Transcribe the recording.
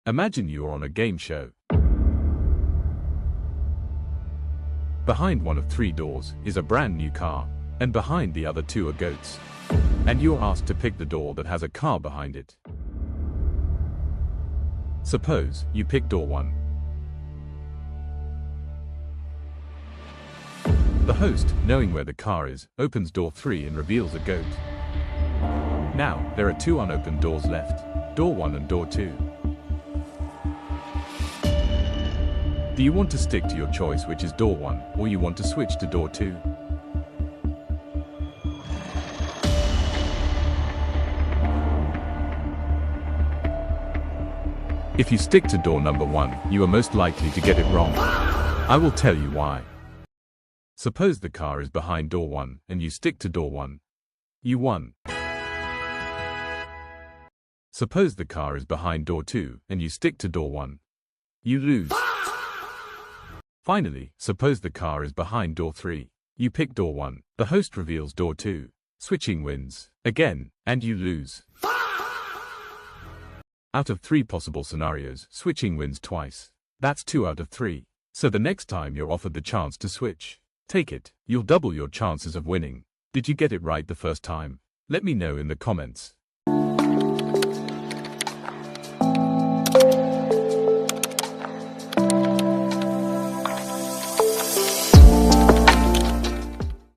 Imagine you are on a game show. Behind one of 3 doors is a brand new car, and behind the other 2 are goats. And you're asked to pick the door that has a car behind it. Suppose you pick door 1. The host, knowing where the car is, opens door 3 and reveals a goat. Now, there are 2 unopened doors left, door 1 and door 2. Do you want to stick to your choice, which is door 1, or you want to switch to door 2? If you stick to door number 1, you are most likely to get it wrong. I will tell you why. Suppose the car is behind door 1 and you stick to door 1. You won. Suppose the car is behind door 2 and you stick to door 1. You lose. Finally, suppose the car is behind door 3. You pick door 1. The host reveals door 2. Switching wins again, and you lose. Out of 3 possible scenarios, switching wins twice. That's 2 out of 3. So the next time you're offered the chance to switch, take it. You'll double your chances of winning. Did you get it right the first time? Let me know in the comments.